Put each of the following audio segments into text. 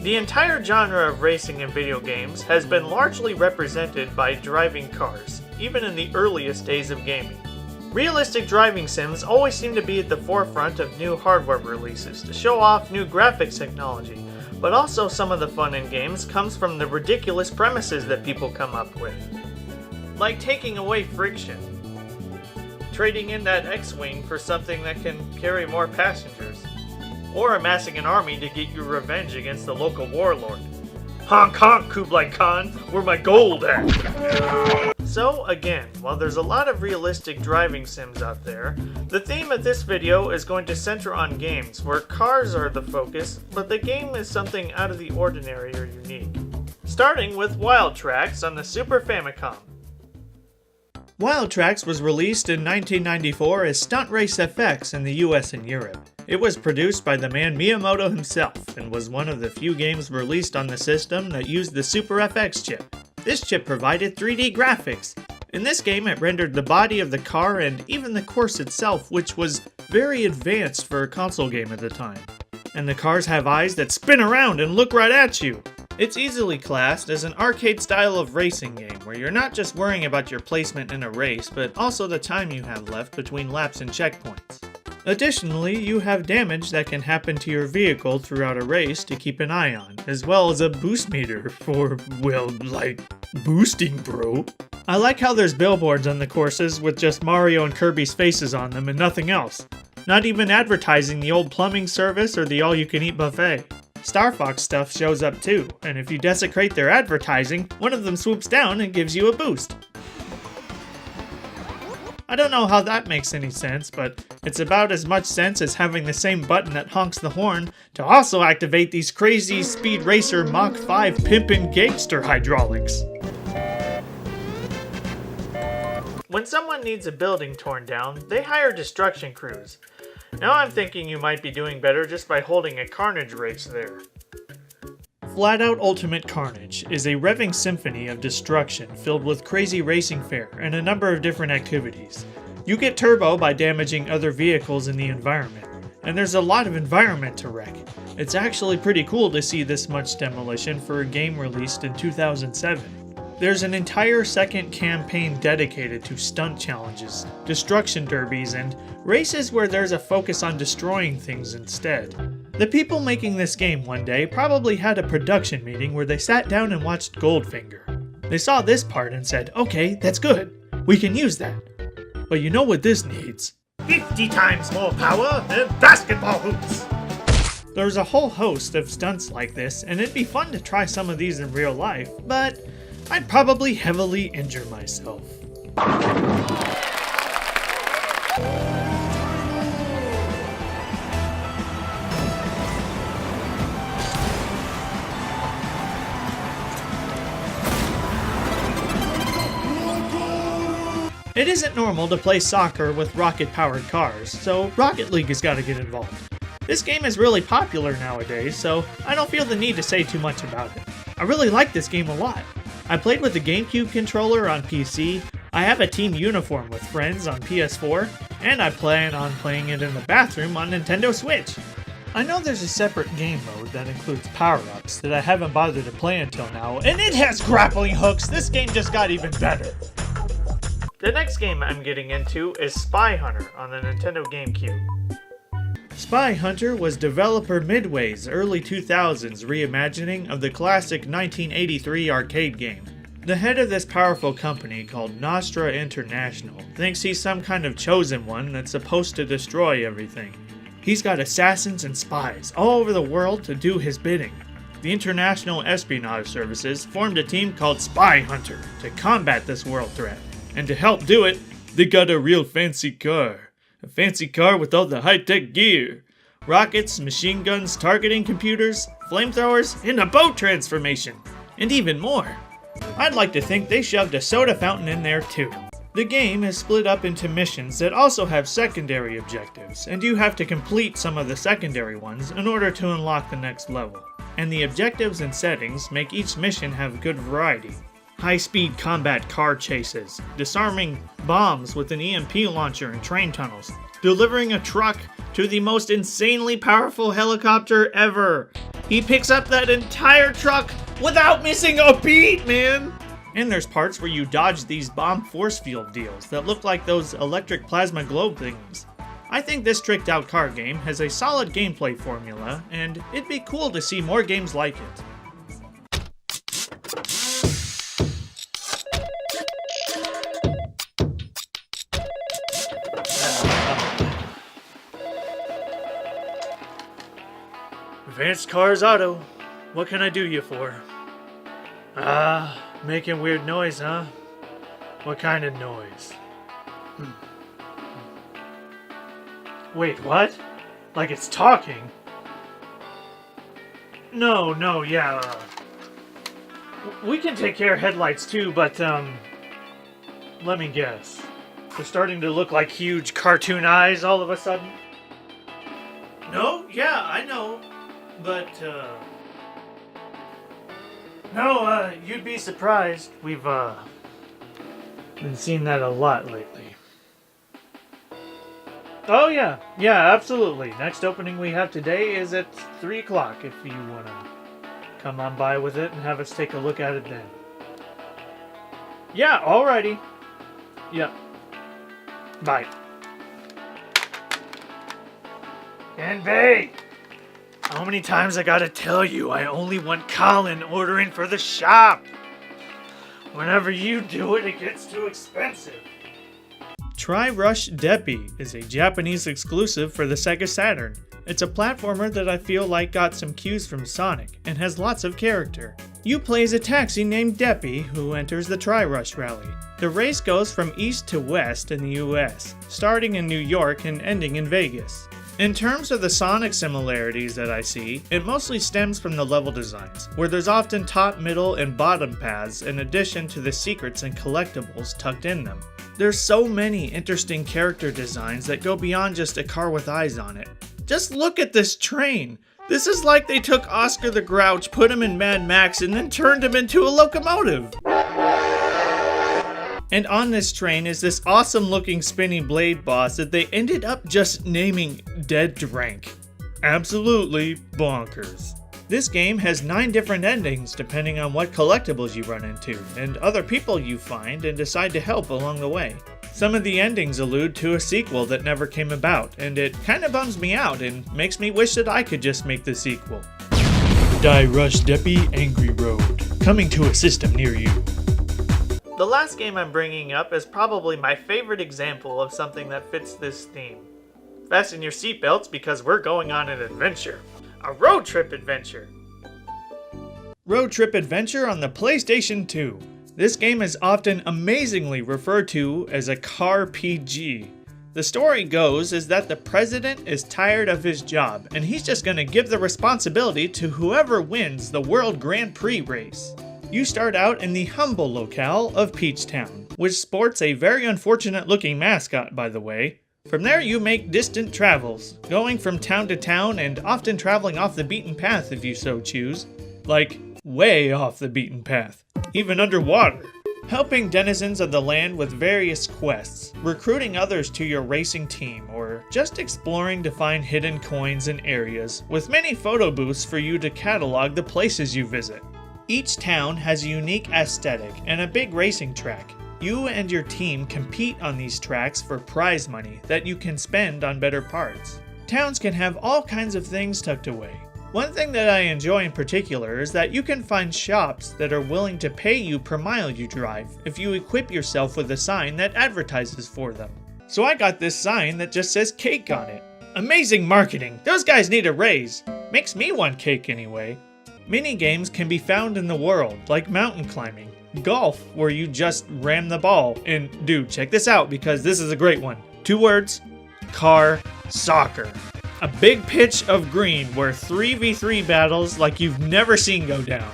The entire genre of racing in video games has been largely represented by driving cars, even in the earliest days of gaming. Realistic driving sims always seem to be at the forefront of new hardware releases to show off new graphics technology, but also some of the fun in games comes from the ridiculous premises that people come up with. Like taking away friction, trading in that X-Wing for something that can carry more passengers, or amassing an army to get your revenge against the local warlord. Honk honk, Kublai Khan, where my gold at? So again, while there's a lot of realistic driving sims out there, the theme of this video is going to center on games where cars are the focus, but the game is something out of the ordinary or unique. Starting with Wild Tracks on the Super Famicom. Wild Tracks was released in 1994 as Stunt Race FX in the US and Europe. It was produced by the man Miyamoto himself and was one of the few games released on the system that used the Super FX chip. This chip provided 3D graphics. In this game it rendered the body of the car and even the course itself, which was very advanced for a console game at the time. And the cars have eyes that spin around and look right at you. It's easily classed as an arcade style of racing game where you're not just worrying about your placement in a race, but also the time you have left between laps and checkpoints. Additionally, you have damage that can happen to your vehicle throughout a race to keep an eye on, as well as a boost meter for, well, like, boosting, bro. I like how there's billboards on the courses with just Mario and Kirby's faces on them and nothing else. Not even advertising the old plumbing service or the all-you-can-eat buffet. Star Fox stuff shows up too, and if you desecrate their advertising, one of them swoops down and gives you a boost. I don't know how that makes any sense, but it's about as much sense as having the same button that honks the horn to also activate these crazy Speed Racer Mach 5 pimpin' gangster hydraulics. When someone needs a building torn down, they hire destruction crews. Now I'm thinking you might be doing better just by holding a Carnage race there. Flat Out Ultimate Carnage is a revving symphony of destruction filled with crazy racing fare and a number of different activities. You get turbo by damaging other vehicles in the environment, and there's a lot of environment to wreck. It's actually pretty cool to see this much demolition for a game released in 2007. There's an entire second campaign dedicated to stunt challenges, destruction derbies, and races where there's a focus on destroying things instead. The people making this game one day probably had a production meeting where they sat down and watched Goldfinger. They saw this part and said, okay, that's good, we can use that. But you know what this needs? 50 times more power than basketball hoops! There's a whole host of stunts like this, and it'd be fun to try some of these in real life, but I'd probably heavily injure myself. It isn't normal to play soccer with rocket-powered cars, so Rocket League has got to get involved. This game is really popular nowadays, so I don't feel the need to say too much about it. I really like this game a lot. I played with the GameCube controller on PC, I have a team uniform with friends on PS4, and I plan on playing it in the bathroom on Nintendo Switch. I know there's a separate game mode that includes power-ups that I haven't bothered to play until now, and it has grappling hooks! This game just got even better! The next game I'm getting into is Spy Hunter on the Nintendo GameCube. Spy Hunter was developer Midway's early 2000s reimagining of the classic 1983 arcade game. The head of this powerful company, called Nostra International, thinks he's some kind of chosen one that's supposed to destroy everything. He's got assassins and spies all over the world to do his bidding. The International Espionage Services formed a team called Spy Hunter to combat this world threat. And to help do it, they got a real fancy car. A fancy car with all the high-tech gear. Rockets, machine guns, targeting computers, flamethrowers, and a boat transformation. And even more. I'd like to think they shoved a soda fountain in there too. The game is split up into missions that also have secondary objectives, and you have to complete some of the secondary ones in order to unlock the next level. And the objectives and settings make each mission have good variety. High-speed combat car chases, disarming bombs with an EMP launcher in train tunnels, delivering a truck to the most insanely powerful helicopter ever, He picks up that entire truck without missing a beat, man! And there's parts where you dodge these bomb force field deals that look like those electric plasma globe things. I think this tricked out car game has a solid gameplay formula, and it'd be cool to see more games like it. Advanced Cars Auto, what can I do you for? Making weird noise, huh? What kind of noise? Wait, what? Like it's talking? No, yeah. We can take care of headlights too, but, let me guess. They're starting to look like huge cartoon eyes all of a sudden? No, yeah, I know. But, no, you'd be surprised. We've, been seeing that a lot lately. Oh, yeah, absolutely. Next opening we have today is at 3 o'clock if you want to come on by with it and have us take a look at it then. Yeah, alrighty. Yep. Bye. And babe! How many times I gotta tell you I only want Colin ordering for the shop? Whenever you do it, it gets too expensive. Try Rush Dippy is a Japanese exclusive for the Sega Saturn. It's a platformer that I feel like got some cues from Sonic and has lots of character. You play as a taxi named Dippy who enters the Tri-Rush Rally. The race goes from east to west in the US, starting in New York and ending in Vegas. In terms of the Sonic similarities that I see, it mostly stems from the level designs, where there's often top, middle, and bottom paths in addition to the secrets and collectibles tucked in them. There's so many interesting character designs that go beyond just a car with eyes on it. Just look at this train! This is like they took Oscar the Grouch, put him in Mad Max, and then turned him into a locomotive! And on this train is this awesome looking spinny blade boss that they ended up just naming Dead Drank. Absolutely bonkers. This game has 9 different endings depending on what collectibles you run into, and other people you find and decide to help along the way. Some of the endings allude to a sequel that never came about, and it kinda bums me out and makes me wish that I could just make the sequel. Die Rush Dippy Angry Road, coming to a system near you. The last game I'm bringing up is probably my favorite example of something that fits this theme. Fasten your seatbelts because we're going on an adventure. A road trip adventure. Road Trip Adventure on the PlayStation 2. This game is often amazingly referred to as a car PG. The story goes is that the president is tired of his job and he's just gonna give the responsibility to whoever wins the World Grand Prix race. You start out in the humble locale of Peach Town, which sports a very unfortunate looking mascot, by the way. From there you make distant travels, going from town to town and often traveling off the beaten path if you so choose. Like, way off the beaten path, even underwater. Helping denizens of the land with various quests, recruiting others to your racing team, or just exploring to find hidden coins and areas, with many photo booths for you to catalog the places you visit. Each town has a unique aesthetic and a big racing track. You and your team compete on these tracks for prize money that you can spend on better parts. Towns can have all kinds of things tucked away. One thing that I enjoy in particular is that you can find shops that are willing to pay you per mile you drive if you equip yourself with a sign that advertises for them. So I got this sign that just says cake on it. Amazing marketing! Those guys need a raise! Makes me want cake anyway. Mini games can be found in the world, like mountain climbing, golf, where you just ram the ball, and dude, check this out because this is a great one. 2 words, car soccer. A big pitch of green where 3v3 battles like you've never seen go down.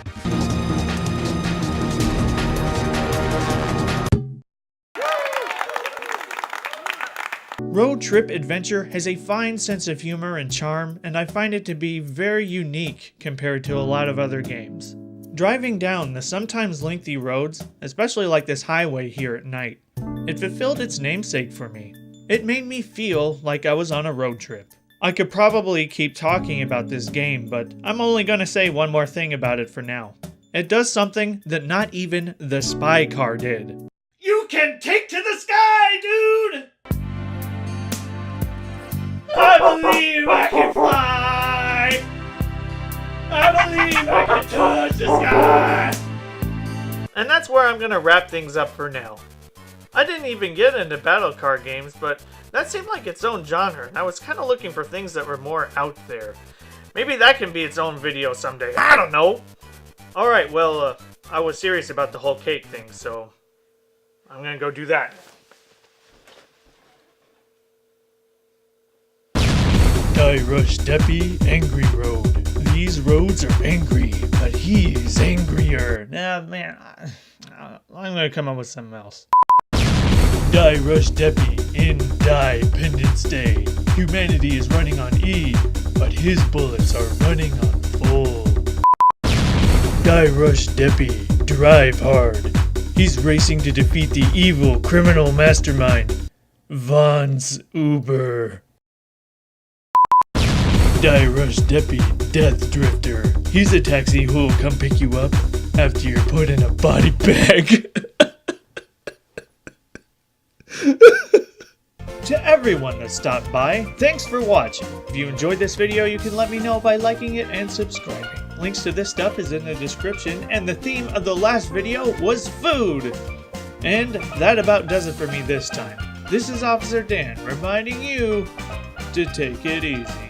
Road Trip Adventure has a fine sense of humor and charm, and I find it to be very unique compared to a lot of other games. Driving down the sometimes lengthy roads, especially like this highway here at night, it fulfilled its namesake for me. It made me feel like I was on a road trip. I could probably keep talking about this game, but I'm only gonna say one more thing about it for now. It does something that not even the spy car did. You can take to the sky, dude! I believe I can fly! I believe I can touch the sky! And that's where I'm gonna wrap things up for now. I didn't even get into battle car games, but that seemed like its own genre, and I was kind of looking for things that were more out there. Maybe that can be its own video someday. I don't know! Alright, well, I was serious about the whole cake thing, so I'm gonna go do that. Die Rush Dippy, Angry Road. These roads are angry, but he is angrier. Nah, man, I'm gonna come up with something else. Die Rush Dippy in Die Pendence Day. Humanity is running on E, but his bullets are running on full. Die Rush Dippy, drive hard. He's racing to defeat the evil criminal mastermind, Vaughn's Uber. Die Rush Dippy, Death Drifter. He's a taxi who'll come pick you up after you're put in a body bag. To everyone that stopped by, thanks for watching. If you enjoyed this video, you can let me know by liking it and subscribing. Links to this stuff is in the description, and the theme of the last video was food. And that about does it for me this time. This is Officer Dan reminding you to take it easy.